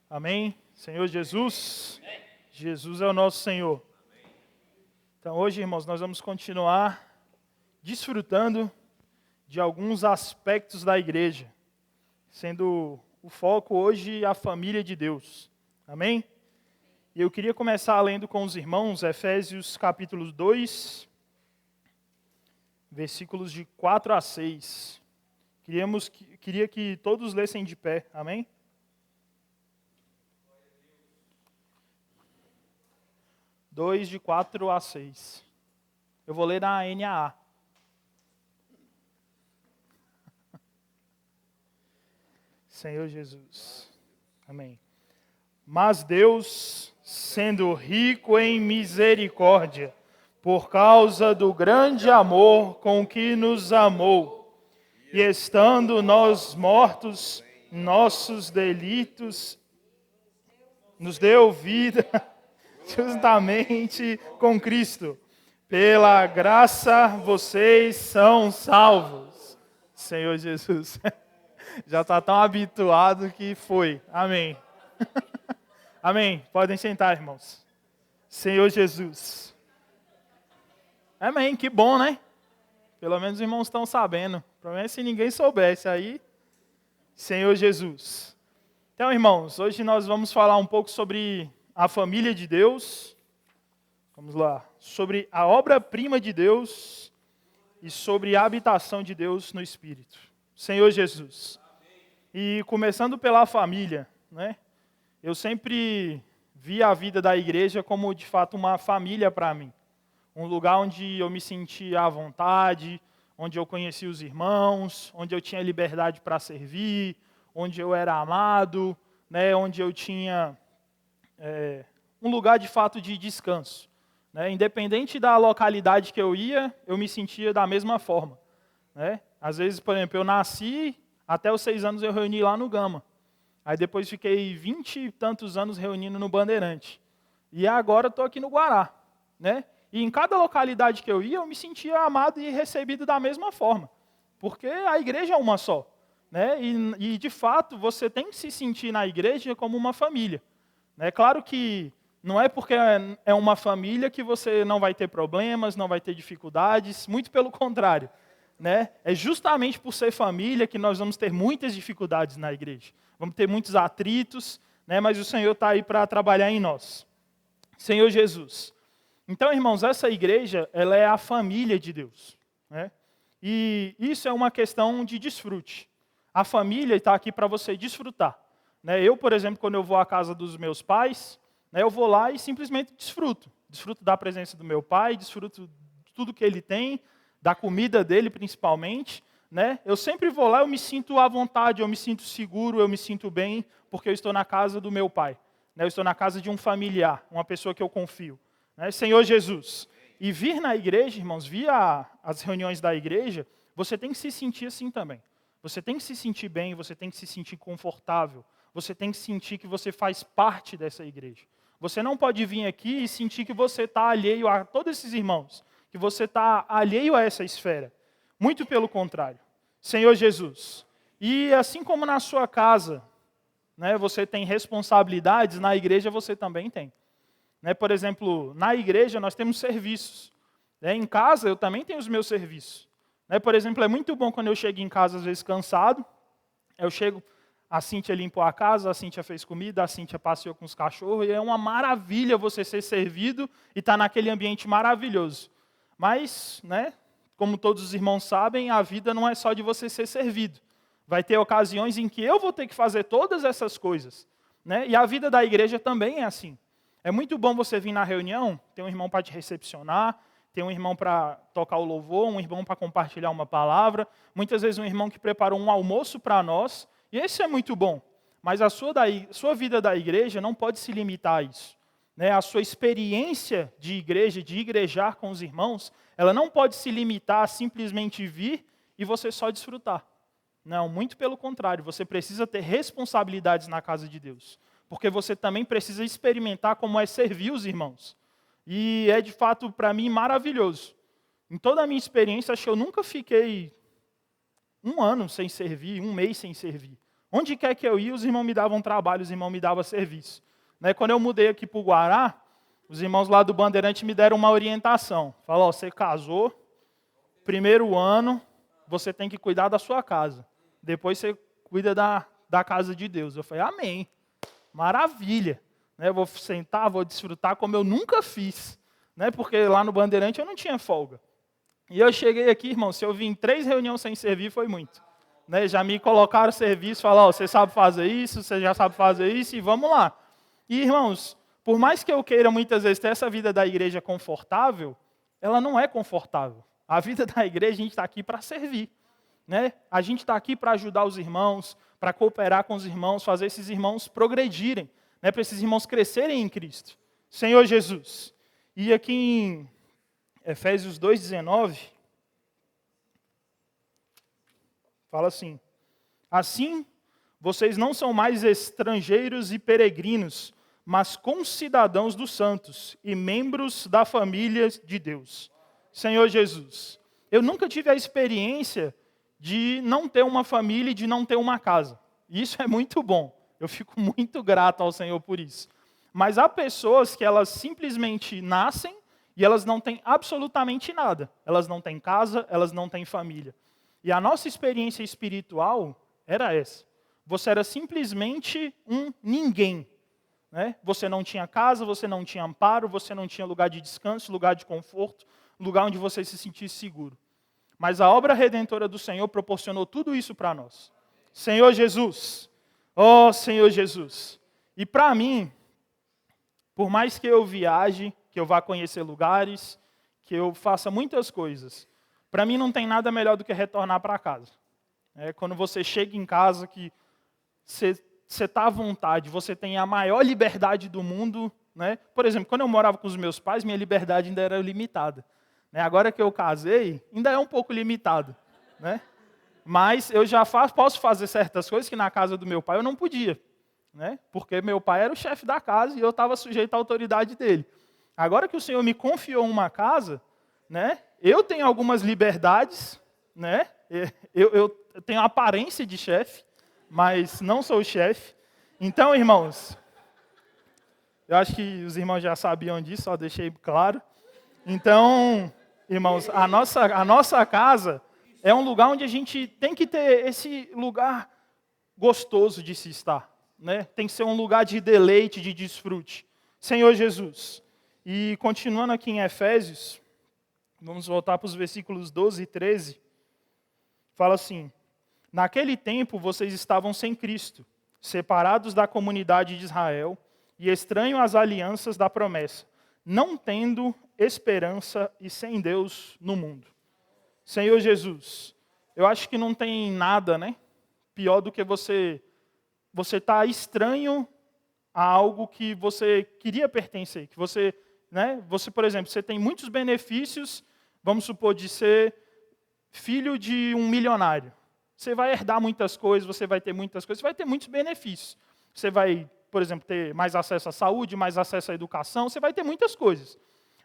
Amém? Senhor Jesus, Jesus é o nosso Senhor. Então hoje, irmãos, nós vamos continuar desfrutando de alguns aspectos da igreja, sendo o foco hoje a família de Deus. Amém? E eu queria começar lendo com os irmãos Efésios capítulo 2, versículos de 4 a 6. Queria que todos lessem de pé. Amém? Dois de 4 a 6. Eu vou ler na NAA. Senhor Jesus. Amém. Mas Deus, sendo rico em misericórdia, por causa do grande amor com que nos amou, e estando nós mortos em nossos delitos, nos deu vida juntamente com Cristo. Pela graça vocês são salvos. Senhor Jesus. Já está tão habituado que foi. Amém. Amém. Podem sentar, irmãos. Senhor Jesus. Amém. Que bom, né? Pelo menos os irmãos estão sabendo. Provavelmente se ninguém soubesse aí. Senhor Jesus. Então, irmãos, hoje nós vamos falar um pouco sobre a família de Deus. Vamos lá. Sobre a obra-prima de Deus e sobre a habitação de Deus no Espírito. Senhor Jesus. E começando pela família, né? Eu sempre vi a vida da igreja como, de fato, uma família para mim. Um lugar onde eu me sentia à vontade, onde eu conhecia os irmãos, onde eu tinha liberdade para servir, onde eu era amado, né? Onde eu tinha um lugar, de fato, de descanso. Né? Independente da localidade que eu ia, eu me sentia da mesma forma. Né? Às vezes, por exemplo, eu nasci, até os 6 anos eu reuni lá no Gama. Aí depois fiquei 20 e tantos anos reunindo no Bandeirante. E agora estou aqui no Guará. Né? E em cada localidade que eu ia, eu me sentia amado e recebido da mesma forma. Porque a igreja é uma só. Né? E de fato, você tem que se sentir na igreja como uma família. É claro que não é porque é uma família que você não vai ter problemas, não vai ter dificuldades, muito pelo contrário. Né? É justamente por ser família que nós vamos ter muitas dificuldades na igreja. Vamos ter muitos atritos, né? Mas o Senhor está aí para trabalhar em nós. Senhor Jesus. Então, irmãos, essa igreja, ela é a família de Deus. Né? E isso é uma questão de desfrute. A família está aqui para você desfrutar. Né? Eu, por exemplo, quando eu vou à casa dos meus pais, né, eu vou lá e simplesmente desfruto. Desfruto da presença do meu pai, desfruto de tudo que ele tem, da comida dele principalmente. Né? Eu sempre vou lá, eu me sinto à vontade, eu me sinto seguro, eu me sinto bem, porque eu estou na casa do meu pai. Né? Eu estou na casa de um familiar, uma pessoa que eu confio. Né? Senhor Jesus. E vir na igreja, irmãos, vir as reuniões da igreja, você tem que se sentir assim também. Você tem que se sentir bem, você tem que se sentir confortável. Você tem que sentir que você faz parte dessa igreja. Você não pode vir aqui e sentir que você está alheio a todos esses irmãos, que você está alheio a essa esfera. Muito pelo contrário. Senhor Jesus. E assim como na sua casa, né, você tem responsabilidades, na igreja você também tem. Né, por exemplo, na igreja nós temos serviços. Né, em casa eu também tenho os meus serviços. Né, por exemplo, é muito bom quando eu chego em casa às vezes cansado, eu chego... A Cíntia limpou a casa, a Cíntia fez comida, a Cíntia passeou com os cachorros, e é uma maravilha você ser servido e estar naquele ambiente maravilhoso. Mas, né, como todos os irmãos sabem, a vida não é só de você ser servido. Vai ter ocasiões em que eu vou ter que fazer todas essas coisas. Né? E a vida da igreja também é assim. É muito bom você vir na reunião, ter um irmão para te recepcionar, ter um irmão para tocar o louvor, um irmão para compartilhar uma palavra, muitas vezes um irmão que preparou um almoço para nós. E isso é muito bom, mas a sua vida da igreja não pode se limitar a isso. Né? A sua experiência de igreja, de igrejar com os irmãos, ela não pode se limitar a simplesmente vir e você só desfrutar. Não, muito pelo contrário, você precisa ter responsabilidades na casa de Deus, porque você também precisa experimentar como é servir os irmãos. E é de fato para mim maravilhoso. Em toda a minha experiência, acho que eu nunca fiquei 1 ano sem servir, 1 mês sem servir. Onde quer que eu ia, os irmãos me davam trabalho, os irmãos me davam serviço. Né? Quando eu mudei aqui para o Guará, os irmãos lá do Bandeirante me deram uma orientação. Falaram, você casou, primeiro ano, você tem que cuidar da sua casa. Depois você cuida da casa de Deus. Eu falei, amém, maravilha. Né? Vou sentar, vou desfrutar como eu nunca fiz. Né? Porque lá no Bandeirante eu não tinha folga. E eu cheguei aqui, irmão, se eu vim em 3 reuniões sem servir, foi muito. Né? Já me colocaram serviço, falaram, você sabe fazer isso, você já sabe fazer isso, e vamos lá. E, irmãos, por mais que eu queira muitas vezes ter essa vida da igreja confortável, ela não é confortável. A vida da igreja, a gente está aqui para servir. Né? A gente está aqui para ajudar os irmãos, para cooperar com os irmãos, fazer esses irmãos progredirem, né? Para esses irmãos crescerem em Cristo. Senhor Jesus. E aqui em Efésios 2,19, fala assim, assim, vocês não são mais estrangeiros e peregrinos, mas concidadãos dos santos e membros da família de Deus. Senhor Jesus, eu nunca tive a experiência de não ter uma família e de não ter uma casa. Isso é muito bom. Eu fico muito grato ao Senhor por isso. Mas há pessoas que elas simplesmente nascem e elas não têm absolutamente nada. Elas não têm casa, elas não têm família. E a nossa experiência espiritual era essa. Você era simplesmente um ninguém. Né? Você não tinha casa, você não tinha amparo, você não tinha lugar de descanso, lugar de conforto, lugar onde você se sentisse seguro. Mas a obra redentora do Senhor proporcionou tudo isso para nós. Senhor Jesus, ó Senhor Jesus. E para mim, por mais que eu viaje, que eu vá conhecer lugares, que eu faça muitas coisas, para mim não tem nada melhor do que retornar para casa. Quando você chega em casa, que você está à vontade, você tem a maior liberdade do mundo. Né? Por exemplo, quando eu morava com os meus pais, minha liberdade ainda era limitada. Agora que eu casei, ainda é um pouco limitado. Né? Mas eu já posso fazer certas coisas que na casa do meu pai eu não podia. Né? Porque meu pai era o chefe da casa e eu estava sujeito à autoridade dele. Agora que o Senhor me confiou uma casa, né, eu tenho algumas liberdades, né? Eu tenho a aparência de chefe, mas não sou chefe. Então, irmãos, eu acho que os irmãos já sabiam disso, só deixei claro. Então, irmãos, a nossa casa é um lugar onde a gente tem que ter esse lugar gostoso de se estar. Né? Tem que ser um lugar de deleite, de desfrute. Senhor Jesus. E continuando aqui em Efésios, vamos voltar para os versículos 12 e 13. Fala assim, naquele tempo vocês estavam sem Cristo, separados da comunidade de Israel e estranhos às alianças da promessa, não tendo esperança e sem Deus no mundo. Senhor Jesus, eu acho que não tem nada, né, pior do que você está estranho a algo que você queria pertencer, que você, né, por exemplo, você tem muitos benefícios, vamos supor, de ser filho de um milionário. Você vai herdar muitas coisas, você vai ter muitas coisas, você vai ter muitos benefícios. Você vai, por exemplo, ter mais acesso à saúde, mais acesso à educação, você vai ter muitas coisas.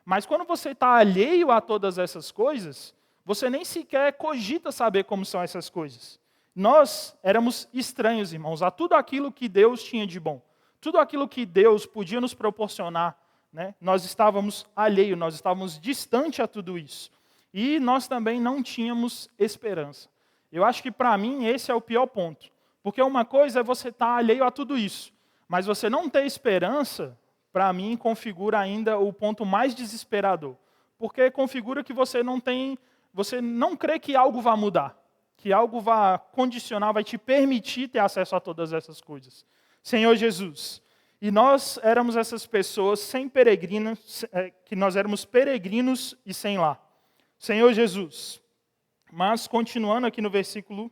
Mas quando você está alheio a todas essas coisas, você nem sequer cogita saber como são essas coisas. Nós éramos estranhos, irmãos, a tudo aquilo que Deus tinha de bom. Tudo aquilo que Deus podia nos proporcionar, né? Nós estávamos alheios, nós estávamos distante a tudo isso. E nós também não tínhamos esperança. Eu acho que para mim esse é o pior ponto. Porque uma coisa é você estar alheio a tudo isso. Mas você não ter esperança, para mim, configura ainda o ponto mais desesperador. Porque configura que você não crê que algo vai mudar. Que algo vai condicionar, vai te permitir ter acesso a todas essas coisas. Senhor Jesus, e nós éramos essas pessoas sem peregrinos, que nós éramos peregrinos e sem lar. Senhor Jesus, mas continuando aqui no versículo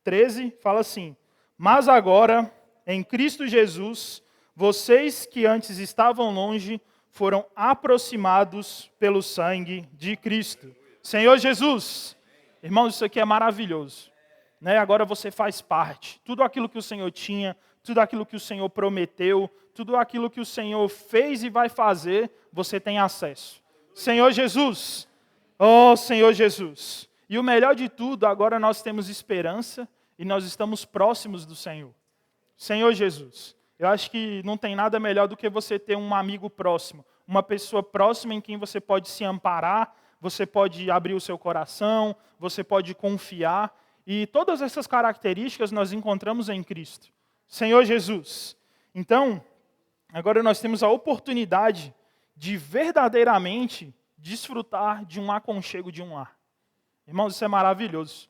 13, fala assim, mas agora, em Cristo Jesus, vocês que antes estavam longe, foram aproximados pelo sangue de Cristo. Senhor Jesus, irmãos, isso aqui é maravilhoso. Né? Agora você faz parte. Tudo aquilo que o Senhor tinha, tudo aquilo que o Senhor prometeu, tudo aquilo que o Senhor fez e vai fazer, você tem acesso. Senhor Jesus, oh Senhor Jesus. E o melhor de tudo, agora nós temos esperança e nós estamos próximos do Senhor. Senhor Jesus. Eu acho que não tem nada melhor do que você ter um amigo próximo, uma pessoa próxima em quem você pode se amparar, você pode abrir o seu coração, você pode confiar. E todas essas características nós encontramos em Cristo. Senhor Jesus. Então, agora nós temos a oportunidade de verdadeiramente desfrutar de um aconchego de um lar. Irmãos, isso é maravilhoso,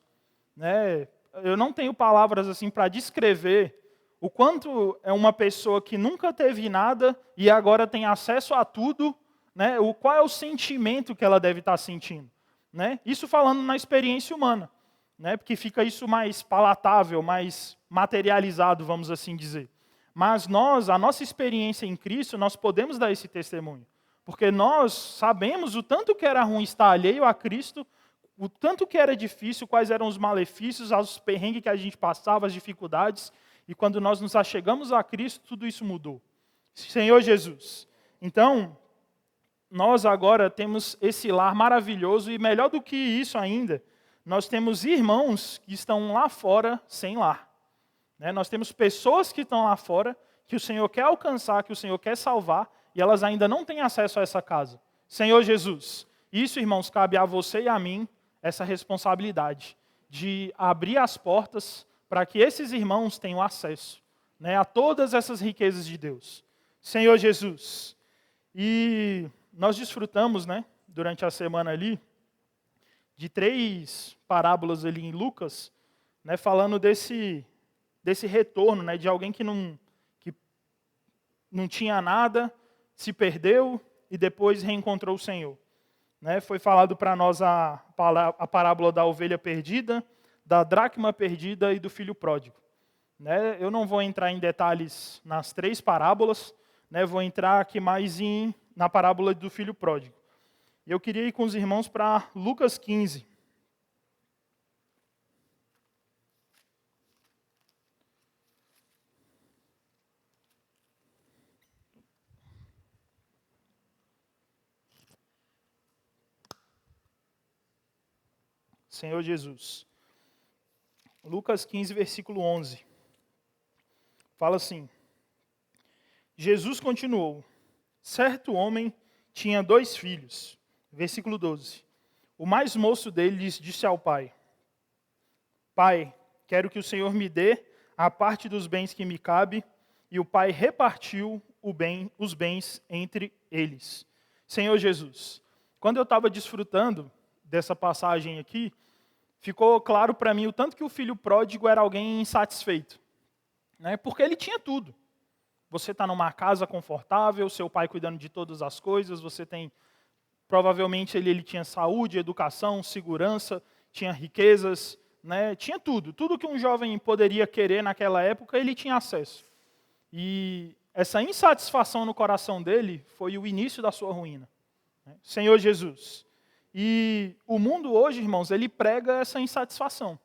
né? Eu não tenho palavras assim para descrever o quanto é uma pessoa que nunca teve nada e agora tem acesso a tudo, né? Qual é o sentimento que ela deve estar sentindo, né? Isso falando na experiência humana, né? Porque fica isso mais palatável, mais materializado, vamos assim dizer. Mas a nossa experiência em Cristo, nós podemos dar esse testemunho. Porque nós sabemos o tanto que era ruim estar alheio a Cristo, o tanto que era difícil, quais eram os malefícios, os perrengues que a gente passava, as dificuldades. E quando nós nos achegamos a Cristo, tudo isso mudou. Senhor Jesus. Então, nós agora temos esse lar maravilhoso e melhor do que isso ainda, nós temos irmãos que estão lá fora sem lar. Nós temos pessoas que estão lá fora, que o Senhor quer alcançar, que o Senhor quer salvar, e elas ainda não têm acesso a essa casa. Senhor Jesus, isso, irmãos, cabe a você e a mim essa responsabilidade de abrir as portas para que esses irmãos tenham acesso, a todas essas riquezas de Deus. Senhor Jesus, e nós desfrutamos, durante a semana ali, de 3 parábolas ali em Lucas, falando desse retorno, de alguém que não tinha nada, se perdeu e depois reencontrou o Senhor. Foi falado para nós a parábola da ovelha perdida, da dracma perdida e do filho pródigo. Eu não vou entrar em detalhes nas 3 parábolas, vou entrar aqui mais na parábola do filho pródigo. Eu queria ir com os irmãos para Lucas 15. Senhor Jesus. Lucas 15, versículo 11. Fala assim: Jesus continuou: certo homem tinha 2 filhos. Versículo 12. O mais moço deles disse ao pai: Pai, quero que o Senhor me dê a parte dos bens que me cabe. E o pai repartiu os bens entre eles. Senhor Jesus, quando eu estava desfrutando dessa passagem aqui, ficou claro para mim o tanto que o filho pródigo era alguém insatisfeito. Porque ele tinha tudo. Você está numa casa confortável, seu pai cuidando de todas as coisas, você tem, provavelmente ele tinha saúde, educação, segurança, tinha riquezas, tinha tudo. Tudo que um jovem poderia querer naquela época, ele tinha acesso. E essa insatisfação no coração dele foi o início da sua ruína. Senhor Jesus. E o mundo hoje, irmãos, ele prega essa insatisfação.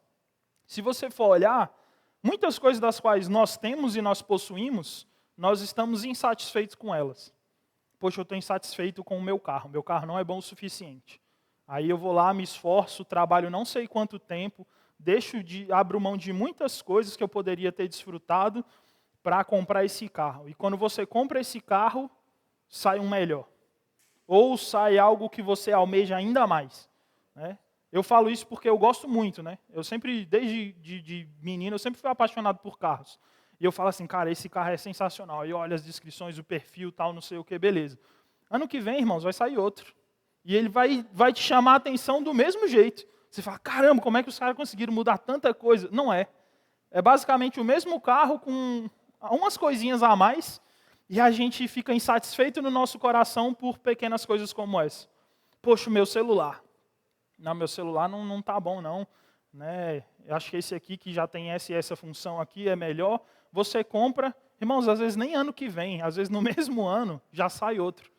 Se você for olhar, muitas coisas das quais nós temos e nós possuímos, nós estamos insatisfeitos com elas. Poxa, eu estou insatisfeito com o meu carro não é bom o suficiente. Aí eu vou lá, me esforço, trabalho não sei quanto tempo, abro mão de muitas coisas que eu poderia ter desfrutado para comprar esse carro. E quando você compra esse carro, sai um melhor. Ou sai algo que você almeja ainda mais. Eu falo isso porque eu gosto muito. Eu sempre, desde de menino, eu sempre fui apaixonado por carros. E eu falo assim, cara, esse carro é sensacional. Aí eu olho as descrições, o perfil, tal, não sei o que, beleza. Ano que vem, irmãos, vai sair outro. E ele vai te chamar a atenção do mesmo jeito. Você fala, caramba, como é que os caras conseguiram mudar tanta coisa? Não é. É basicamente o mesmo carro com umas coisinhas a mais, e a gente fica insatisfeito no nosso coração por pequenas coisas como essa. Poxa, o meu celular. Não, meu celular não está bom, não. Eu acho que esse aqui, que já tem essa função aqui, é melhor. Você compra, irmãos, às vezes nem ano que vem, às vezes no mesmo ano, já sai outro.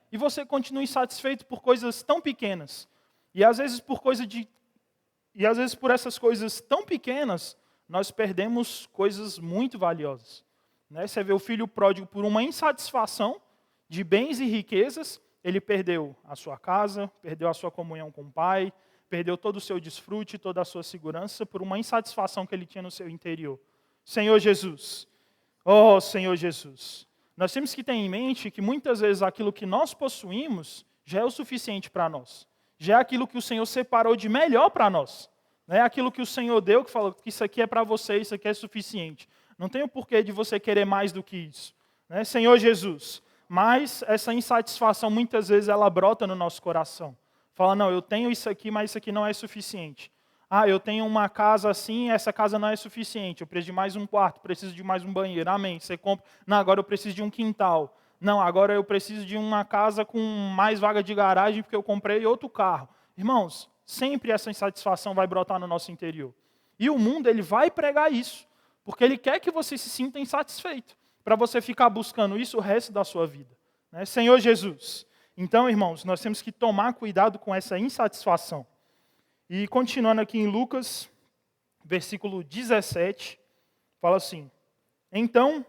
E você continua insatisfeito por coisas tão pequenas. E às vezes por essas coisas tão pequenas, nós perdemos coisas muito valiosas. Você vê o filho pródigo, por uma insatisfação de bens e riquezas, ele perdeu a sua casa, perdeu a sua comunhão com o pai, perdeu todo o seu desfrute, toda a sua segurança por uma insatisfação que ele tinha no seu interior. Senhor Jesus, oh Senhor Jesus, nós temos que ter em mente que muitas vezes aquilo que nós possuímos já é o suficiente para nós. Já é aquilo que o Senhor separou de melhor para nós. Não é aquilo que o Senhor deu, que falou que isso aqui é para você, isso aqui é suficiente. Não tem o porquê de você querer mais do que isso. Né? Senhor Jesus, mas essa insatisfação muitas vezes ela brota no nosso coração. Fala, não, eu tenho isso aqui, mas isso aqui não é suficiente. Ah, eu tenho uma casa assim, essa casa não é suficiente. Eu preciso de mais um quarto, preciso de mais um banheiro. Amém. Você compra. Não, agora eu preciso de um quintal. Não, agora eu preciso de uma casa com mais vaga de garagem porque eu comprei outro carro. Irmãos, sempre essa insatisfação vai brotar no nosso interior. E o mundo, ele vai pregar isso, porque ele quer que você se sinta insatisfeito, para você ficar buscando isso o resto da sua vida. Né? Senhor Jesus. Então, irmãos, nós temos que tomar cuidado com essa insatisfação. E continuando aqui em Lucas, versículo 17, fala assim: Então,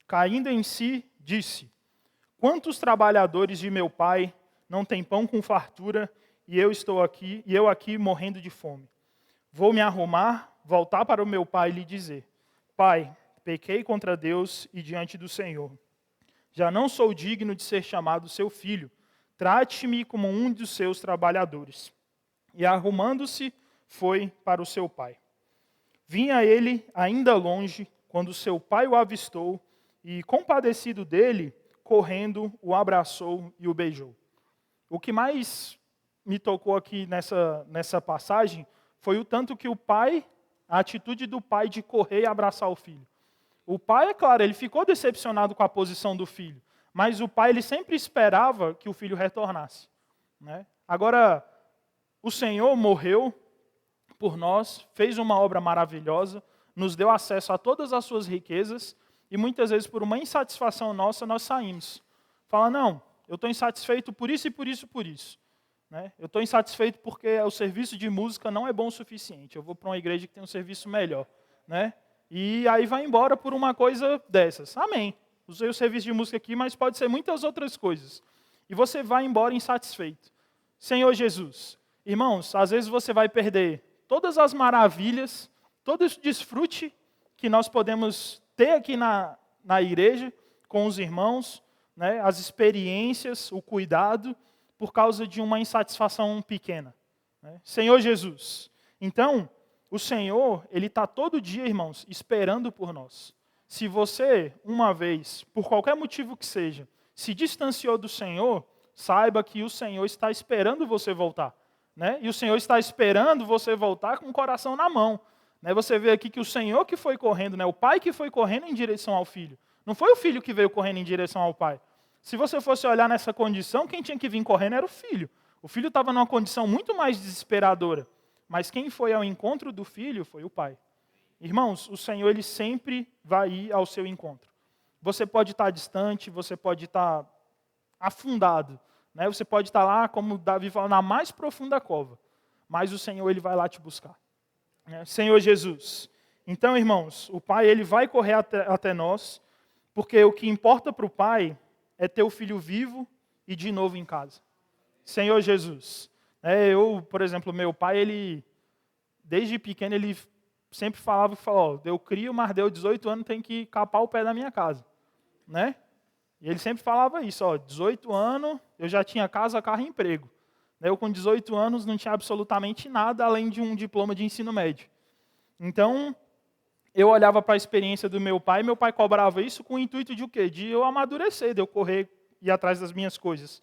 caindo em si, disse: Quantos trabalhadores de meu pai não têm pão com fartura, e eu aqui morrendo de fome? Vou me arrumar, voltar para o meu pai e lhe dizer: Pai, pequei contra Deus e diante do Senhor. Já não sou digno de ser chamado seu filho. Trate-me como um dos seus trabalhadores. E arrumando-se, foi para o seu pai. Vinha ele ainda longe, quando seu pai o avistou, e, compadecido dele, correndo, o abraçou e o beijou. O que mais me tocou aqui nessa passagem foi o tanto que a atitude do pai de correr e abraçar o filho. O pai, é claro, ele ficou decepcionado com a posição do filho, mas o pai ele sempre esperava que o filho retornasse. Né? Agora, o Senhor morreu por nós, fez uma obra maravilhosa, nos deu acesso a todas as suas riquezas, e muitas vezes por uma insatisfação nossa, nós saímos. Fala, não, eu estou insatisfeito por isso e por isso e por isso. Né? Eu estou insatisfeito porque o serviço de música não é bom o suficiente. Eu vou para uma igreja que tem um serviço melhor. Né? E aí vai embora por uma coisa dessas. Amém. Usei o serviço de música aqui, mas pode ser muitas outras coisas. E você vai embora insatisfeito. Senhor Jesus, irmãos, às vezes você vai perder todas as maravilhas, todo esse desfrute que nós podemos ter aqui na igreja, com os irmãos, né, as experiências, o cuidado, por causa de uma insatisfação pequena. Né? Senhor Jesus, então, o Senhor, Ele está todo dia, irmãos, esperando por nós. Se você, uma vez, por qualquer motivo que seja, se distanciou do Senhor, saiba que o Senhor está esperando você voltar. Né? E o Senhor está esperando você voltar com o coração na mão. Né? Você vê aqui que o Senhor que foi correndo, né? O pai que foi correndo em direção ao filho. Não foi o filho que veio correndo em direção ao pai. Se você fosse olhar nessa condição, quem tinha que vir correndo era o filho. O filho estava numa condição muito mais desesperadora. Mas quem foi ao encontro do filho foi o pai. Irmãos, o Senhor ele sempre vai ir ao seu encontro. Você pode estar distante, você pode estar afundado. Né? Você pode estar lá, como Davi fala, na mais profunda cova. Mas o Senhor ele vai lá te buscar. Né? Senhor Jesus. Então, irmãos, o pai ele vai correr até nós, porque o que importa para o pai é ter o filho vivo e de novo em casa. Senhor Jesus. Eu, por exemplo, meu pai, ele, desde pequeno, ele sempre falava, eu crio, mas deu 18 anos, tem que capar o pé da minha casa. Né? E ele sempre falava isso, 18 anos, eu já tinha casa, carro e emprego. Eu, com 18 anos, não tinha absolutamente nada, além de um diploma de ensino médio. Então, eu olhava para a experiência do meu pai cobrava isso com o intuito de o quê? De eu amadurecer, de eu correr e ir atrás das minhas coisas.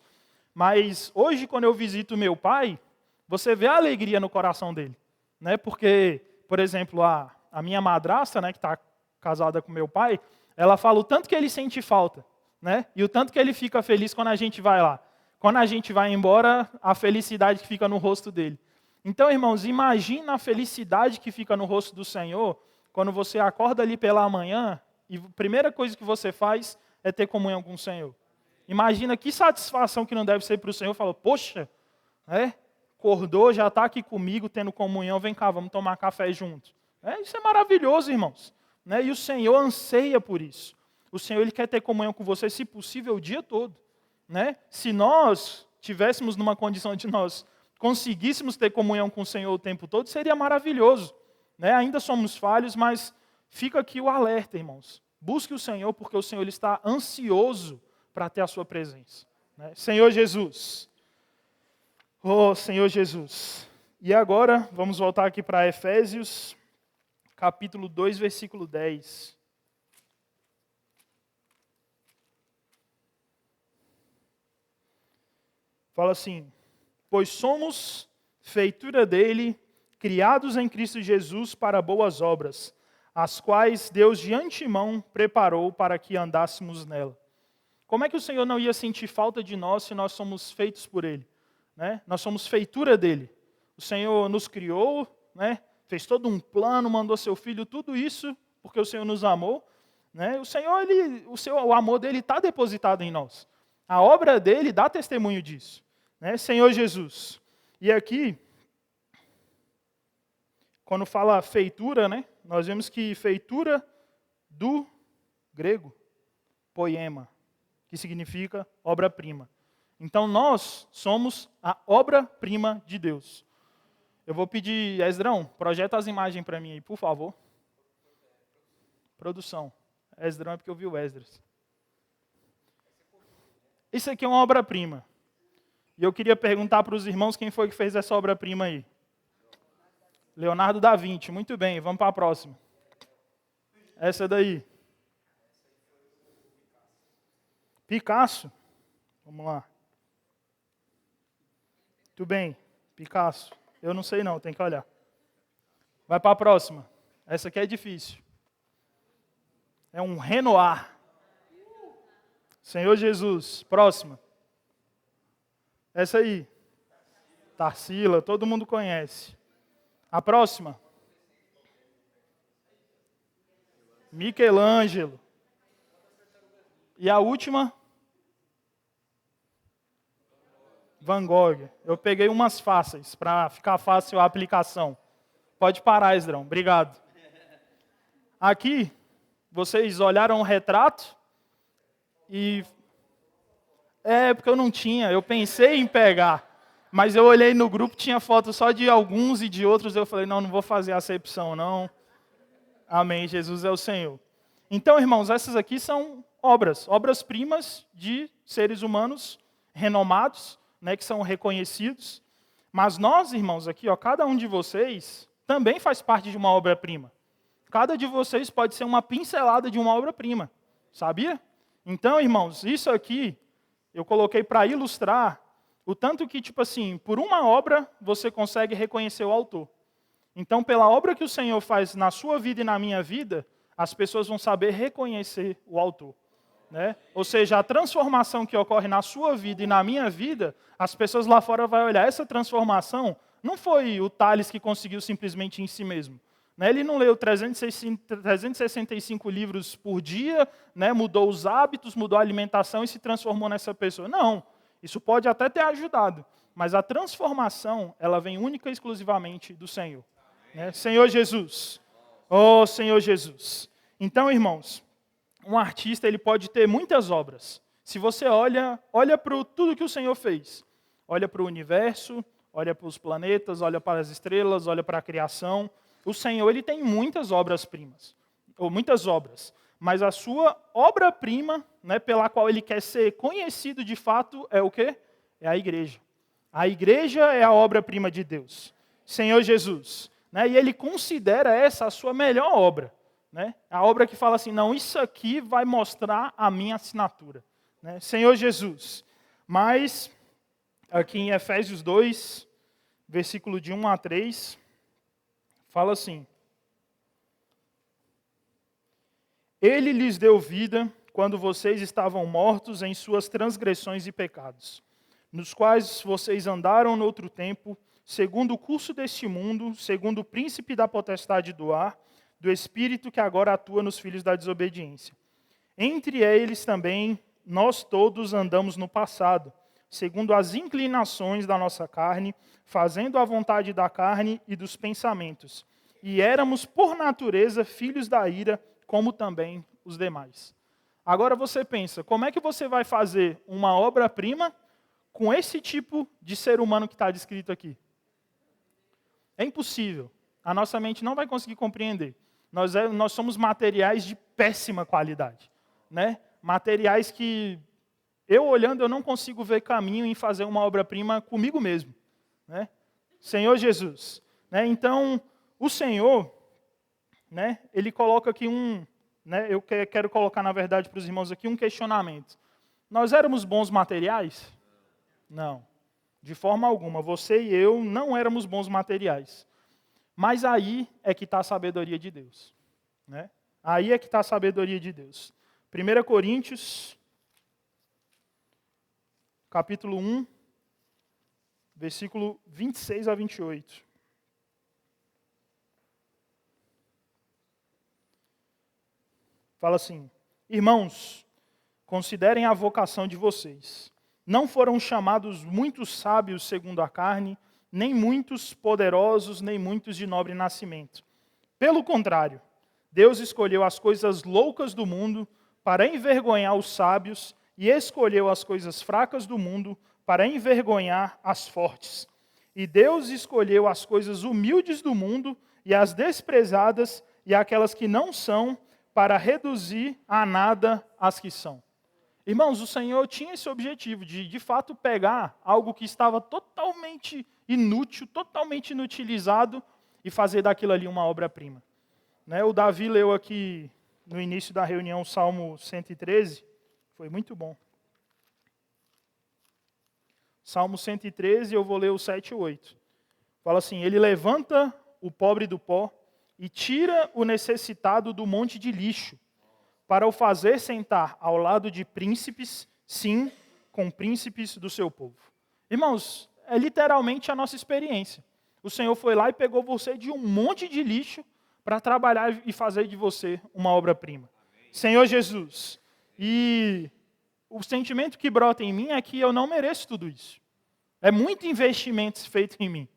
Mas hoje, quando eu visito meu pai, você vê a alegria no coração dele. Né? Porque, por exemplo, a minha madrasta, né, que está casada com meu pai, ela fala o tanto que ele sente falta. Né? E o tanto que ele fica feliz quando a gente vai lá. Quando a gente vai embora, a felicidade que fica no rosto dele. Então, irmãos, imagina a felicidade que fica no rosto do Senhor quando você acorda ali pela manhã e a primeira coisa que você faz é ter comunhão com o Senhor. Imagina que satisfação que não deve ser para o Senhor. Fala, poxa, acordou, já está aqui comigo, tendo comunhão, vem cá, vamos tomar café juntos. Isso é maravilhoso, irmãos. Né? E o Senhor anseia por isso. O Senhor ele quer ter comunhão com você, se possível, o dia todo. Né? Se nós tivéssemos numa condição de nós conseguíssemos ter comunhão com o Senhor o tempo todo, seria maravilhoso. Né? Ainda somos falhos, mas fica aqui o alerta, irmãos. Busque o Senhor, porque o Senhor ele está ansioso para ter a sua presença. Né? Senhor Jesus. Oh, Senhor Jesus. E agora, vamos voltar aqui para Efésios, capítulo 2, versículo 10. Fala assim: pois somos feitura dele, criados em Cristo Jesus para boas obras, as quais Deus de antemão preparou para que andássemos nela. Como é que o Senhor não ia sentir falta de nós se nós somos feitos por Ele? Né? Nós somos feitura dele. O Senhor nos criou, né? Fez todo um plano, mandou seu Filho, tudo isso porque o Senhor nos amou. Né? O Senhor, o amor dele está depositado em nós. A obra dele dá testemunho disso. Né? Senhor Jesus. E aqui, quando fala feitura, né? Nós vemos que feitura do grego, poema, que significa obra-prima. Então nós somos a obra-prima de Deus. Eu vou pedir, Esdrão, projeta as imagens para mim aí, por favor. Produção. Esdrão é porque eu vi o Esdras. Isso aqui é uma obra-prima. E eu queria perguntar para os irmãos quem foi que fez essa obra-prima aí. Leonardo da Vinci. Muito bem, vamos para a próxima. Essa daí. Picasso. Vamos lá. Muito bem, Picasso. Eu não sei não, tem que olhar. Vai para a próxima. Essa aqui é difícil. É um Renoir. Senhor Jesus. Próxima. Essa aí. Tarsila, todo mundo conhece. A próxima. Michelangelo. E a última. Van Gogh. Eu peguei umas fáceis, para ficar fácil a aplicação. Pode parar, Esdrão. Obrigado. Aqui, vocês olharam o retrato e... porque eu não tinha. Eu pensei em pegar. Mas eu olhei no grupo, tinha foto só de alguns e de outros. Eu falei, não vou fazer acepção, não. Amém. Jesus é o Senhor. Então, irmãos, essas aqui são obras-primas de seres humanos renomados, né, que são reconhecidos. Mas nós, irmãos, aqui, cada um de vocês também faz parte de uma obra-prima. Cada de vocês pode ser uma pincelada de uma obra-prima. Sabia? Então, irmãos, isso aqui eu coloquei para ilustrar o tanto que, por uma obra você consegue reconhecer o autor. Então, pela obra que o Senhor faz na sua vida e na minha vida, as pessoas vão saber reconhecer o autor. Né? Ou seja, a transformação que ocorre na sua vida e na minha vida, as pessoas lá fora vão olhar, essa transformação não foi o Tales que conseguiu simplesmente em si mesmo. Né? Ele não leu 365 livros por dia, né? Mudou os hábitos, mudou a alimentação e se transformou nessa pessoa. Não, isso pode até ter ajudado, mas a transformação, ela vem única e exclusivamente do Senhor. Né? Senhor Jesus. Oh, Senhor Jesus. Então, irmãos, um artista ele pode ter muitas obras. Se você olha para tudo que o Senhor fez. Olha para o universo, olha para os planetas, olha para as estrelas, olha para a criação. O Senhor ele tem muitas obras-primas, ou muitas obras. Mas a sua obra-prima, né, pela qual ele quer ser conhecido de fato, é o quê? É a igreja. A igreja é a obra-prima de Deus. Senhor Jesus. Né, e ele considera essa a sua melhor obra. Né? A obra que fala assim, não, isso aqui vai mostrar a minha assinatura. Né? Senhor Jesus. Mas, aqui em Efésios 2, versículo de 1 a 3, fala assim. Ele lhes deu vida quando vocês estavam mortos em suas transgressões e pecados, nos quais vocês andaram no outro tempo, segundo o curso deste mundo, segundo o príncipe da potestade do ar, do Espírito que agora atua nos filhos da desobediência. Entre eles também nós todos andamos no passado, segundo as inclinações da nossa carne, fazendo a vontade da carne e dos pensamentos. E éramos, por natureza, filhos da ira, como também os demais. Agora você pensa, como é que você vai fazer uma obra-prima com esse tipo de ser humano que está descrito aqui? É impossível. A nossa mente não vai conseguir compreender. Nós somos materiais de péssima qualidade, né? Materiais que, eu olhando, eu não consigo ver caminho em fazer uma obra-prima comigo mesmo, né? Senhor Jesus. Né? Então, o Senhor, né, ele coloca aqui né, eu quero colocar, na verdade, para os irmãos aqui um questionamento. Nós éramos bons materiais? Não. De forma alguma. Você e eu não éramos bons materiais. Mas aí é que está a sabedoria de Deus. Né? Aí é que está a sabedoria de Deus. 1 Coríntios, capítulo 1, versículo 26 a 28. Fala assim: irmãos, considerem a vocação de vocês. Não foram chamados muitos sábios segundo a carne, nem muitos poderosos, nem muitos de nobre nascimento. Pelo contrário, Deus escolheu as coisas loucas do mundo para envergonhar os sábios e escolheu as coisas fracas do mundo para envergonhar as fortes. E Deus escolheu as coisas humildes do mundo e as desprezadas e aquelas que não são, para reduzir a nada as que são. Irmãos, o Senhor tinha esse objetivo de fato, pegar algo que estava totalmente inútil, totalmente inutilizado, e fazer daquilo ali uma obra-prima. Né? O Davi leu aqui, no início da reunião, o Salmo 113, foi muito bom. Salmo 113, eu vou ler o 7 e 8. Fala assim: ele levanta o pobre do pó e tira o necessitado do monte de lixo, para o fazer sentar ao lado de príncipes, sim, com príncipes do seu povo. Irmãos, é literalmente a nossa experiência. O Senhor foi lá e pegou você de um monte de lixo para trabalhar e fazer de você uma obra-prima. Senhor Jesus. E o sentimento que brota em mim é que eu não mereço tudo isso. É muito investimento feito em mim.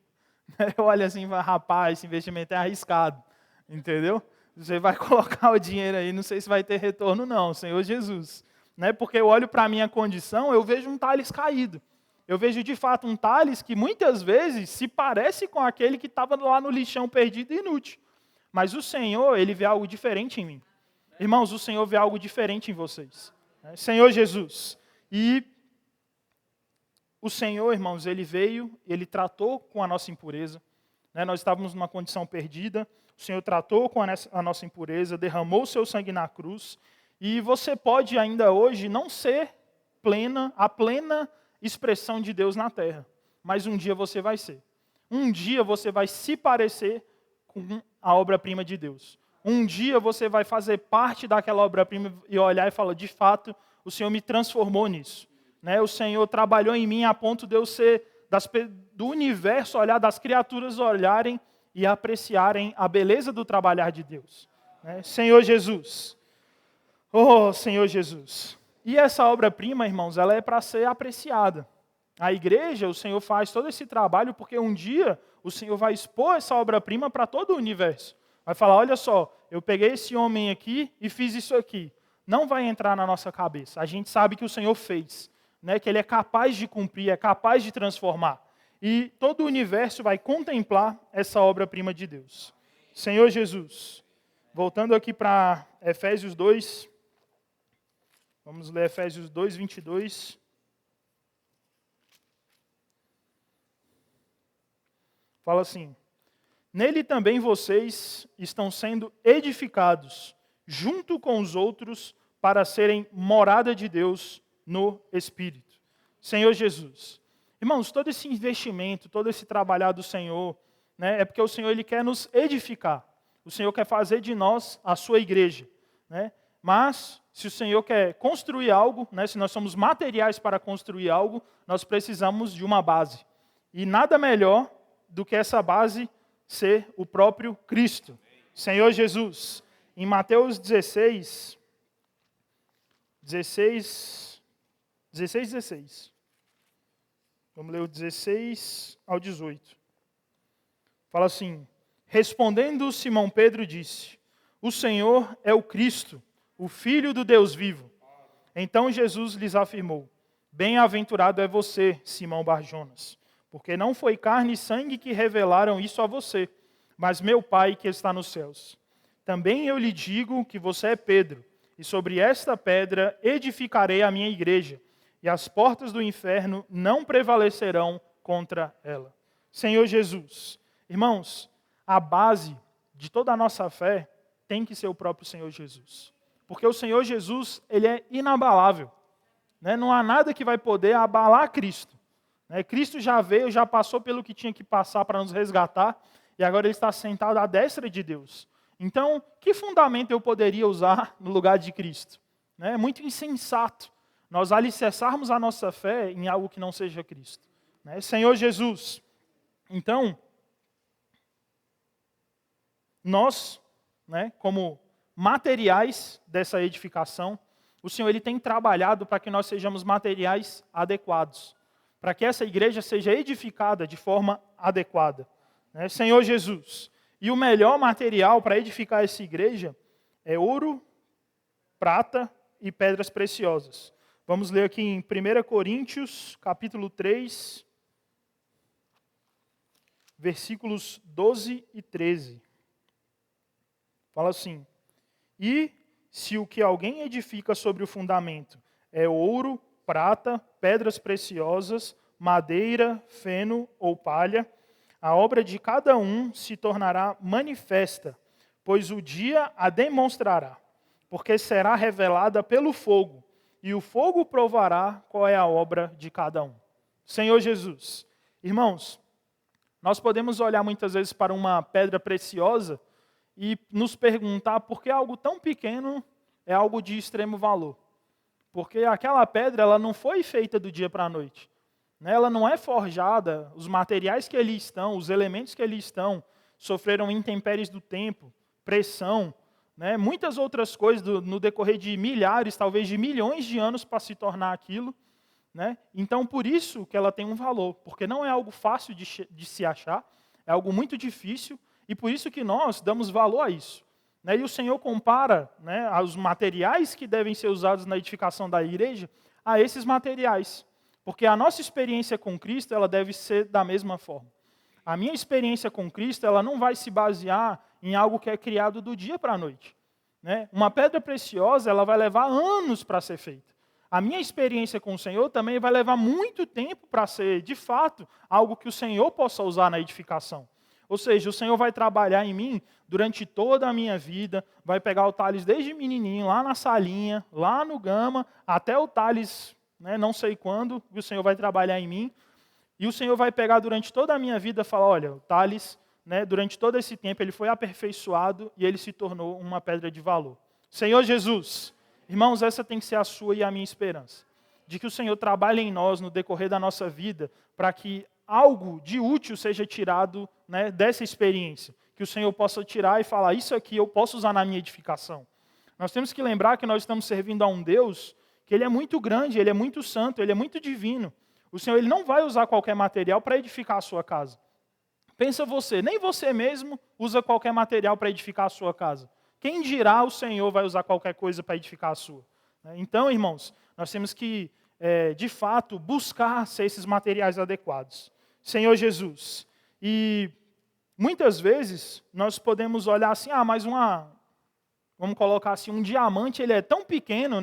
Eu olho assim e falo: rapaz, esse investimento é arriscado. Entendeu? Você vai colocar o dinheiro aí, não sei se vai ter retorno não, Senhor Jesus. Né? Porque eu olho para a minha condição, eu vejo um Thales caído. Eu vejo de fato um Thales que muitas vezes se parece com aquele que estava lá no lixão perdido e inútil. Mas o Senhor, Ele vê algo diferente em mim. Irmãos, o Senhor vê algo diferente em vocês. Senhor Jesus. E o Senhor, irmãos, Ele veio, Ele tratou com a nossa impureza. Nós estávamos numa condição perdida. O Senhor tratou com a nossa impureza, derramou o seu sangue na cruz, e você pode ainda hoje não ser a plena expressão de Deus na terra, mas um dia você vai ser. Um dia você vai se parecer com a obra-prima de Deus. Um dia você vai fazer parte daquela obra-prima e olhar e falar: de fato, o Senhor me transformou nisso. O Senhor trabalhou em mim a ponto de eu ser, do universo olhar, das criaturas olharem e apreciarem a beleza do trabalhar de Deus. Senhor Jesus. Oh, Senhor Jesus. E essa obra-prima, irmãos, ela é para ser apreciada. A igreja, o Senhor faz todo esse trabalho porque um dia o Senhor vai expor essa obra-prima para todo o universo. Vai falar: olha só, eu peguei esse homem aqui e fiz isso aqui. Não vai entrar na nossa cabeça. A gente sabe que o Senhor fez, que Ele é capaz de cumprir, é capaz de transformar. E todo o universo vai contemplar essa obra-prima de Deus. Senhor Jesus. Voltando aqui para Efésios 2. Vamos ler Efésios 2, 22. Fala assim: nele também vocês estão sendo edificados, junto com os outros, para serem morada de Deus no Espírito. Senhor Jesus. Irmãos, todo esse investimento, todo esse trabalhar do Senhor, é porque o Senhor Ele quer nos edificar. O Senhor quer fazer de nós a sua igreja. Mas, se o Senhor quer construir algo, se nós somos materiais para construir algo, nós precisamos de uma base. E nada melhor do que essa base ser o próprio Cristo. Senhor Jesus. Em Mateus 16. Vamos ler o 16 ao 18. Fala assim: respondendo Simão Pedro disse: o Senhor é o Cristo, o Filho do Deus vivo. Então Jesus lhes afirmou: Bem-aventurado é você, Simão Bar-Jonas, porque não foi carne e sangue que revelaram isso a você, mas meu Pai que está nos céus. Também eu lhe digo que você é Pedro, e sobre esta pedra edificarei a minha igreja, e as portas do inferno não prevalecerão contra ela. Senhor Jesus, irmãos, a base de toda a nossa fé tem que ser o próprio Senhor Jesus. Porque o Senhor Jesus, ele é inabalável. Não há nada que vai poder abalar Cristo. Cristo já veio, já passou pelo que tinha que passar para nos resgatar, e agora ele está sentado à destra de Deus. Então, que fundamento eu poderia usar no lugar de Cristo? É muito insensato nós alicerçarmos a nossa fé em algo que não seja Cristo. Senhor Jesus, então, nós, como materiais dessa edificação, o Senhor ele tem trabalhado para que nós sejamos materiais adequados, para que essa igreja seja edificada de forma adequada. Senhor Jesus, e o melhor material para edificar essa igreja é ouro, prata e pedras preciosas. Vamos ler aqui em 1 Coríntios, capítulo 3, versículos 12 e 13. Fala assim: e se o que alguém edifica sobre o fundamento é ouro, prata, pedras preciosas, madeira, feno ou palha, a obra de cada um se tornará manifesta, pois o dia a demonstrará, porque será revelada pelo fogo, e o fogo provará qual é a obra de cada um. Senhor Jesus, irmãos, nós podemos olhar muitas vezes para uma pedra preciosa e nos perguntar por que algo tão pequeno é algo de extremo valor. Porque aquela pedra ela não foi feita do dia para a noite. Ela não é forjada, os materiais que ali estão, os elementos que ali estão, sofreram intempéries do tempo, pressão, muitas outras coisas no decorrer de milhares, talvez de milhões de anos para se tornar aquilo. Então, por isso que ela tem um valor, porque não é algo fácil de se achar, é algo muito difícil, e por isso que nós damos valor a isso. E o Senhor compara os materiais que devem ser usados na edificação da igreja a esses materiais. Porque a nossa experiência com Cristo ela deve ser da mesma forma. A minha experiência com Cristo ela não vai se basear em algo que é criado do dia para a noite. Uma pedra preciosa ela vai levar anos para ser feita. A minha experiência com o Senhor também vai levar muito tempo para ser, de fato, algo que o Senhor possa usar na edificação. Ou seja, o Senhor vai trabalhar em mim durante toda a minha vida, vai pegar o Thales desde menininho, lá na salinha, lá no Gama, até o Thales, não sei quando, o Senhor vai trabalhar em mim, e o Senhor vai pegar durante toda a minha vida e falar, olha, o Thales, durante todo esse tempo, ele foi aperfeiçoado e ele se tornou uma pedra de valor. Senhor Jesus, irmãos, essa tem que ser a sua e a minha esperança, de que o Senhor trabalhe em nós no decorrer da nossa vida, para que algo de útil seja tirado dessa experiência, que o Senhor possa tirar e falar, isso aqui eu posso usar na minha edificação. Nós temos que lembrar que nós estamos servindo a um Deus que ele é muito grande, ele é muito santo, ele é muito divino. O Senhor ele não vai usar qualquer material para edificar a sua casa. Pensa você, nem você mesmo usa qualquer material para edificar a sua casa. Quem dirá o Senhor vai usar qualquer coisa para edificar a sua? Então, irmãos, nós temos que, de fato, buscar ser esses materiais adequados. Senhor Jesus, e muitas vezes nós podemos olhar assim, mas vamos colocar assim, um diamante ele é tão pequeno,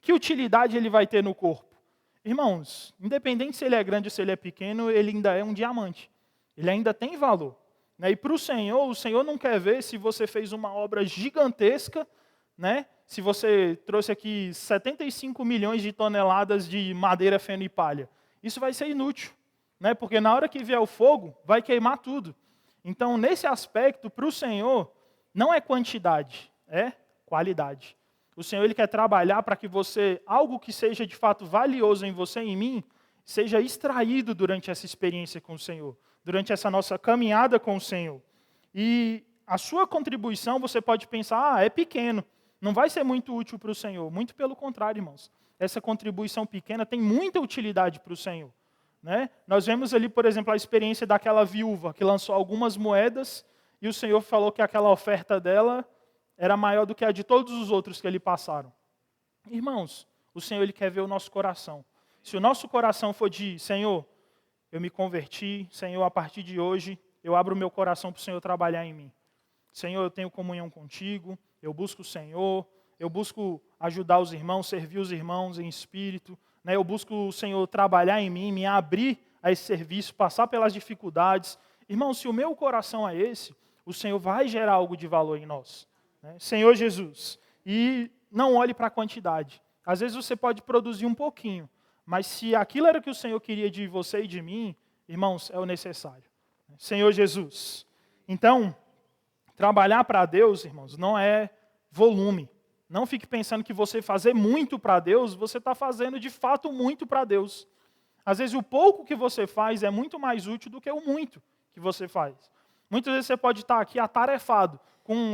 que utilidade ele vai ter no corpo? Irmãos, independente se ele é grande ou se ele é pequeno, ele ainda é um diamante. Ele ainda tem valor. E para o Senhor não quer ver se você fez uma obra gigantesca, se você trouxe aqui 75 milhões de toneladas de madeira, feno e palha. Isso vai ser inútil, porque na hora que vier o fogo, vai queimar tudo. Então, nesse aspecto, para o Senhor, não é quantidade, é qualidade. O Senhor ele quer trabalhar para que algo que seja de fato valioso em você e em mim, seja extraído durante essa experiência com o Senhor, durante essa nossa caminhada com o Senhor. E a sua contribuição, você pode pensar, é pequeno, não vai ser muito útil para o Senhor. Muito pelo contrário, irmãos. Essa contribuição pequena tem muita utilidade para o Senhor. Nós vemos ali, por exemplo, a experiência daquela viúva que lançou algumas moedas e o Senhor falou que aquela oferta dela era maior do que a de todos os outros que ali passaram. Irmãos, o Senhor ele quer ver o nosso coração. se o nosso coração for de, Senhor, eu me converti, Senhor, a partir de hoje, eu abro o meu coração para o Senhor trabalhar em mim. Senhor, eu tenho comunhão contigo, eu busco o Senhor, eu busco ajudar os irmãos, servir os irmãos em espírito, né? Eu busco o Senhor trabalhar em mim, me abrir a esse serviço, passar pelas dificuldades. Irmão, se o meu coração é esse, o Senhor vai gerar algo de valor em nós. Né? Senhor Jesus, e não olhe para a quantidade. Às vezes você pode produzir um pouquinho, mas se aquilo era o que o Senhor queria de você e de mim, irmãos, é o necessário. Senhor Jesus. Então, trabalhar para Deus, irmãos, não é volume. Não fique pensando que você fazer muito para Deus, você está fazendo de fato muito para Deus. Às vezes o pouco que você faz é muito mais útil do que o muito que você faz. Muitas vezes você pode estar aqui atarefado,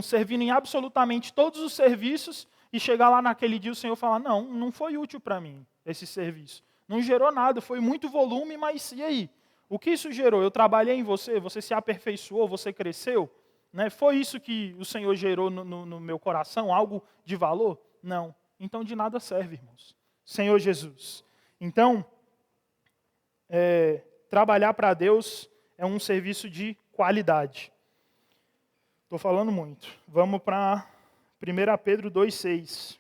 servindo em absolutamente todos os serviços, e chegar lá naquele dia o Senhor falar, não foi útil para mim esse serviço. Não gerou nada, foi muito volume, mas e aí? O que isso gerou? Eu trabalhei em você, você se aperfeiçoou, você cresceu? Né? Foi isso que o Senhor gerou no meu coração, algo de valor? Não. Então de nada serve, irmãos. Senhor Jesus. Então, trabalhar para Deus é um serviço de qualidade. Estou falando muito. Vamos para 1 Pedro 2,6.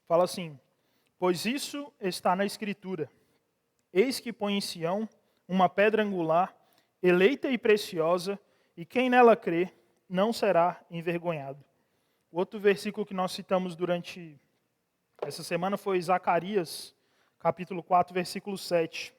Fala assim, pois isso está na Escritura. Eis que põe em Sião uma pedra angular, eleita e preciosa, e quem nela crê não será envergonhado. O outro versículo que nós citamos durante essa semana foi Zacarias, capítulo 4, versículo 7.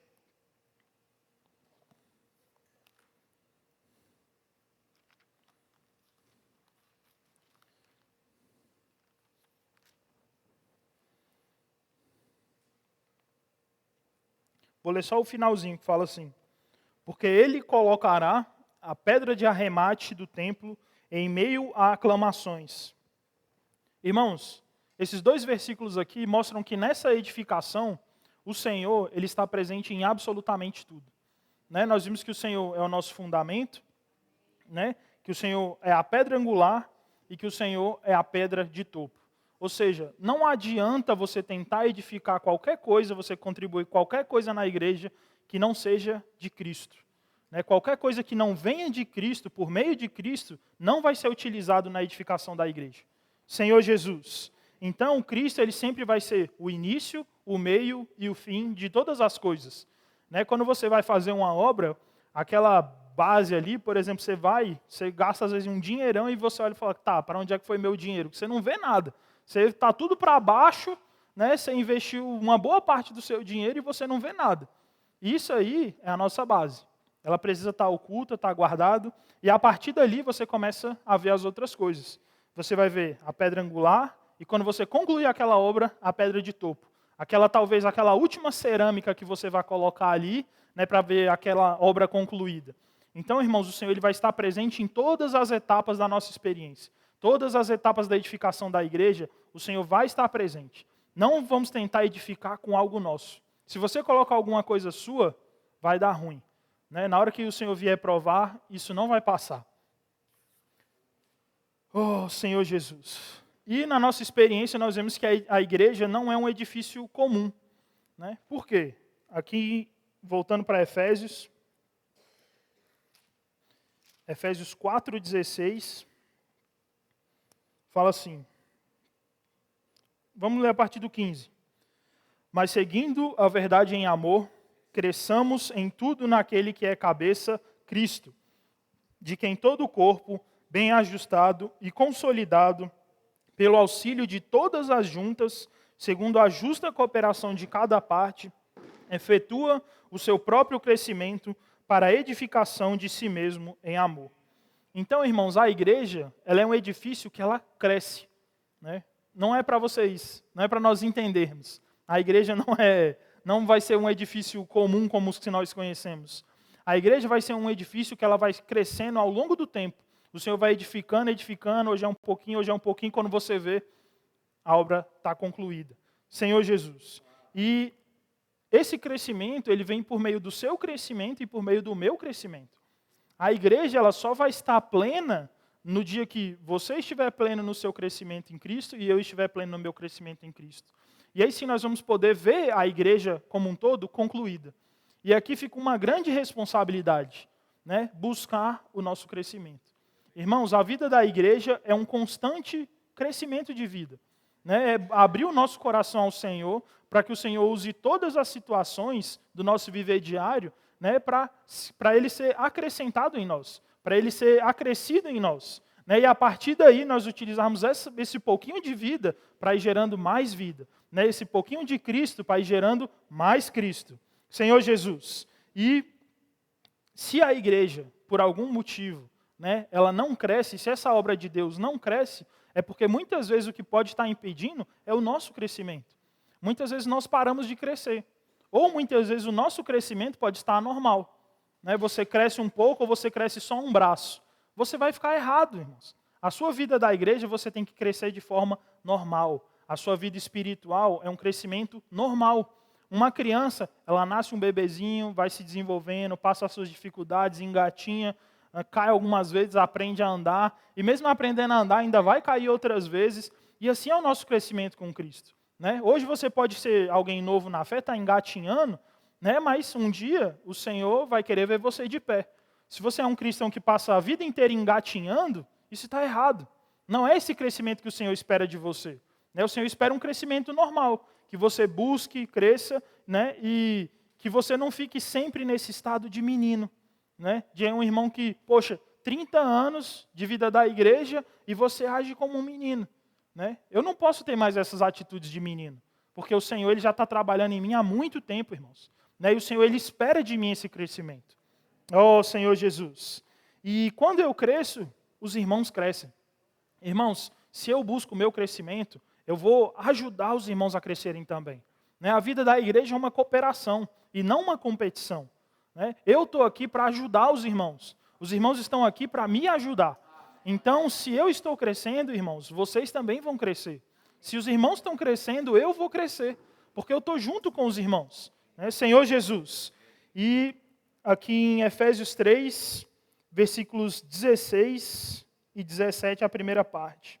Vou ler só o finalzinho que fala assim. Porque ele colocará a pedra de arremate do templo em meio a aclamações. Irmãos, esses dois versículos aqui mostram que nessa edificação, o Senhor ele está presente em absolutamente tudo. Né? Nós vimos que o Senhor é o nosso fundamento, né? Que o Senhor é a pedra angular e que o Senhor é a pedra de topo. Ou seja, não adianta você tentar edificar qualquer coisa, você contribuir qualquer coisa na igreja que não seja de Cristo. Né? Qualquer coisa que não venha de Cristo, por meio de Cristo, não vai ser utilizado na edificação da igreja. Senhor Jesus. Então, Cristo ele sempre vai ser o início, o meio e o fim de todas as coisas. Né? Quando você vai fazer uma obra, aquela base ali, por exemplo, você gasta às vezes um dinheirão e você olha e fala, tá, para onde é que foi meu dinheiro? Você não vê nada. Você está tudo para baixo, né? Você investiu uma boa parte do seu dinheiro e você não vê nada. Isso aí é a nossa base. Ela precisa estar oculta, estar guardado, e a partir dali você começa a ver as outras coisas. Você vai ver a pedra angular, e quando você concluir aquela obra, a pedra de topo. Talvez aquela última cerâmica que você vai colocar ali, né, para ver aquela obra concluída. Então, irmãos, o Senhor ele vai estar presente em todas as etapas da nossa experiência. Todas as etapas da edificação da igreja, o Senhor vai estar presente. Não vamos tentar edificar com algo nosso. Se você colocar alguma coisa sua, vai dar ruim. Né? Na hora que o Senhor vier provar, isso não vai passar. Oh, Senhor Jesus. E na nossa experiência, nós vemos que a igreja não é um edifício comum. Né? Por quê? Aqui, voltando para Efésios 4,16, fala assim. Vamos ler a partir do 15. Mas seguindo a verdade em amor, cresçamos em tudo naquele que é cabeça, Cristo, de quem todo o corpo, bem ajustado e consolidado, pelo auxílio de todas as juntas, segundo a justa cooperação de cada parte, efetua o seu próprio crescimento para a edificação de si mesmo em amor. Então, irmãos, a igreja ela é um edifício que ela cresce. Né? Não é para vocês, não é para nós entendermos. A igreja não vai ser um edifício comum como os que nós conhecemos. A igreja vai ser um edifício que ela vai crescendo ao longo do tempo. O Senhor vai edificando, hoje é um pouquinho, quando você vê, a obra está concluída. Senhor Jesus. E esse crescimento, ele vem por meio do seu crescimento e por meio do meu crescimento. A igreja, ela só vai estar plena no dia que você estiver pleno no seu crescimento em Cristo e eu estiver pleno no meu crescimento em Cristo. E aí sim nós vamos poder ver a igreja como um todo concluída. E aqui fica uma grande responsabilidade, né? Buscar o nosso crescimento. Irmãos, a vida da igreja é um constante crescimento de vida. Né? É abrir o nosso coração ao Senhor, para que o Senhor use todas as situações do nosso viver diário, né? Para Ele ser acrescentado em nós, para Ele ser acrescido em nós. Né? E a partir daí nós utilizarmos esse pouquinho de vida para ir gerando mais vida. Né? Esse pouquinho de Cristo para ir gerando mais Cristo. Senhor Jesus. E se a igreja, por algum motivo, né, ela não cresce, se essa obra de Deus não cresce, é porque muitas vezes o que pode estar impedindo é o nosso crescimento. Muitas vezes nós paramos de crescer. Ou muitas vezes o nosso crescimento pode estar anormal. Né? Você cresce um pouco ou você cresce só um braço. Você vai ficar errado, irmãos. A sua vida da igreja você tem que crescer de forma normal. A sua vida espiritual é um crescimento normal. Uma criança, ela nasce um bebezinho, vai se desenvolvendo, passa as suas dificuldades, engatinha, cai algumas vezes, aprende a andar, e mesmo aprendendo a andar, ainda vai cair outras vezes, e assim é o nosso crescimento com Cristo. Né? Hoje você pode ser alguém novo na fé, está engatinhando, né? Mas um dia o Senhor vai querer ver você de pé. Se você é um cristão que passa a vida inteira engatinhando, isso está errado. Não é esse crescimento que o Senhor espera de você. Né? O Senhor espera um crescimento normal, que você busque, cresça, né? E que você não fique sempre nesse estado de menino. Né? De um irmão que, poxa, 30 anos de vida da igreja e você age como um menino. Né? Eu não posso ter mais essas atitudes de menino, porque o Senhor ele já está trabalhando em mim há muito tempo, irmãos. Né? E o Senhor ele espera de mim esse crescimento. Oh, Senhor Jesus. E quando eu cresço, os irmãos crescem. Irmãos, se eu busco o meu crescimento, eu vou ajudar os irmãos a crescerem também. Né? A vida da igreja é uma cooperação e não uma competição. Né? Eu estou aqui para ajudar os irmãos estão aqui para me ajudar. Então, se eu estou crescendo, irmãos, vocês também vão crescer. Se os irmãos estão crescendo, eu vou crescer, porque eu estou junto com os irmãos. Né? Senhor Jesus. E aqui em Efésios 3, versículos 16 e 17, a primeira parte.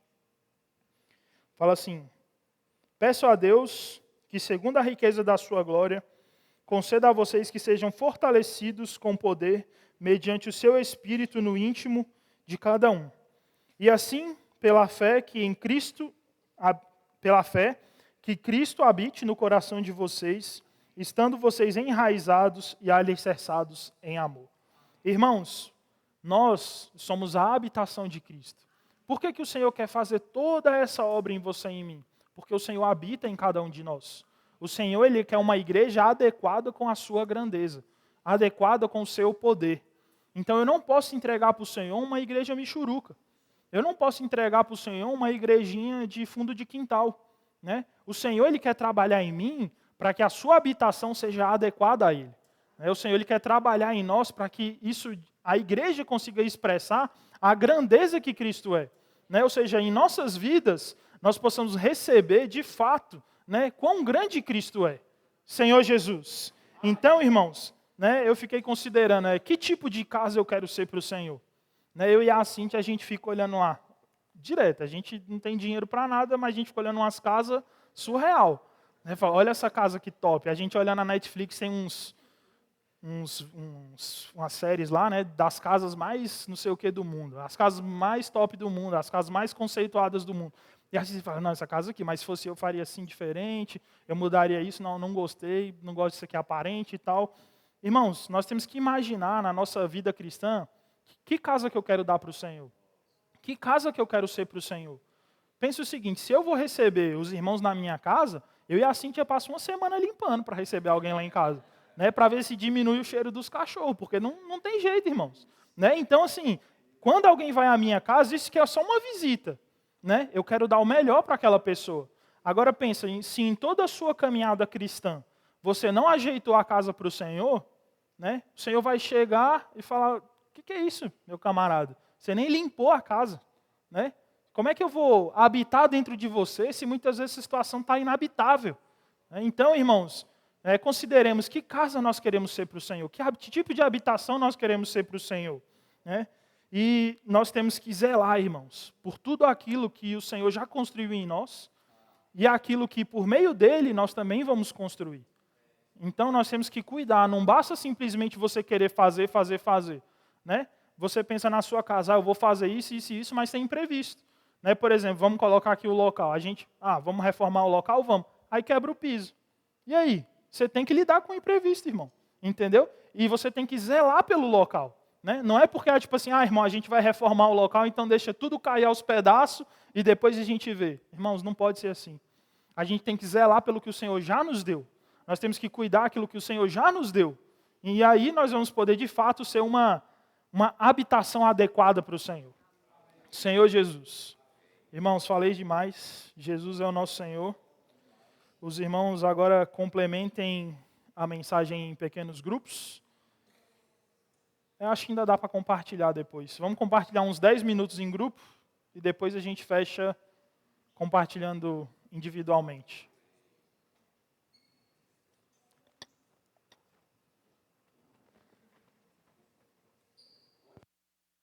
Fala assim: peço a Deus que, segundo a riqueza da sua glória, conceda a vocês que sejam fortalecidos com poder, mediante o seu Espírito no íntimo de cada um. E assim, pela fé que Cristo habite no coração de vocês, estando vocês enraizados e alicerçados em amor. Irmãos, nós somos a habitação de Cristo. Por que o Senhor quer fazer toda essa obra em você e em mim? Porque o Senhor habita em cada um de nós. O Senhor ele quer uma igreja adequada com a sua grandeza, adequada com o seu poder. Então eu não posso entregar para o Senhor uma igreja michuruca. Eu não posso entregar para o Senhor uma igrejinha de fundo de quintal. Né? O Senhor ele quer trabalhar em mim para que a sua habitação seja adequada a Ele. O Senhor ele quer trabalhar em nós para que a igreja consiga expressar a grandeza que Cristo é. Ou seja, em nossas vidas nós possamos receber de fato quão grande Cristo é. Senhor Jesus. Então, irmãos, eu fiquei considerando que tipo de casa eu quero ser para o Senhor. Eu e a Cintia, a gente fica olhando lá, direto, a gente não tem dinheiro para nada, mas a gente fica olhando umas casas surreal. Fala, olha essa casa que top. A gente olha na Netflix, tem umas séries lá, das casas mais não sei o que do mundo, as casas mais top do mundo, as casas mais conceituadas do mundo. E a gente fala, não, essa casa aqui, mas se fosse eu faria assim diferente, eu mudaria isso, não gostei, não gosto disso aqui aparente e tal. Irmãos, nós temos que imaginar na nossa vida cristã, que casa que eu quero dar para o Senhor? Que casa que eu quero ser para o Senhor? Pense o seguinte, se eu vou receber os irmãos na minha casa, eu e a Cíntia passam uma semana limpando para receber alguém lá em casa. Para ver se diminui o cheiro dos cachorros, porque não tem jeito, irmãos. Então, assim, quando alguém vai à minha casa, isso que é só uma visita. Eu quero dar o melhor para aquela pessoa. Agora pensa, se em toda a sua caminhada cristã, você não ajeitou a casa para o Senhor, o Senhor vai chegar e falar, o que é isso, meu camarada? Você nem limpou a casa. Como é que eu vou habitar dentro de você se muitas vezes a situação está inabitável? Então, irmãos, consideremos que casa nós queremos ser para o Senhor, que tipo de habitação nós queremos ser para o Senhor. Né? E nós temos que zelar, irmãos, por tudo aquilo que o Senhor já construiu em nós e aquilo que por meio dele nós também vamos construir. Então nós temos que cuidar, não basta simplesmente você querer fazer, né? Você pensa na sua casa, eu vou fazer isso, isso e isso, mas tem imprevisto. Né? Por exemplo, vamos colocar aqui o local, vamos reformar o local, vamos. Aí quebra o piso. E aí? Você tem que lidar com o imprevisto, irmão. Entendeu? E você tem que zelar pelo local. Né? Não é porque tipo assim, irmão, a gente vai reformar o local, então deixa tudo cair aos pedaços e depois a gente vê. Irmãos, não pode ser assim. A gente tem que zelar pelo que o Senhor já nos deu. Nós temos que cuidar daquilo que o Senhor já nos deu. E aí nós vamos poder, de fato, ser uma habitação adequada para o Senhor. Senhor Jesus. Irmãos, falei demais. Jesus é o nosso Senhor. Os irmãos agora complementem a mensagem em pequenos grupos. Eu acho que ainda dá para compartilhar depois. Vamos compartilhar uns 10 minutos em grupo e depois a gente fecha compartilhando individualmente.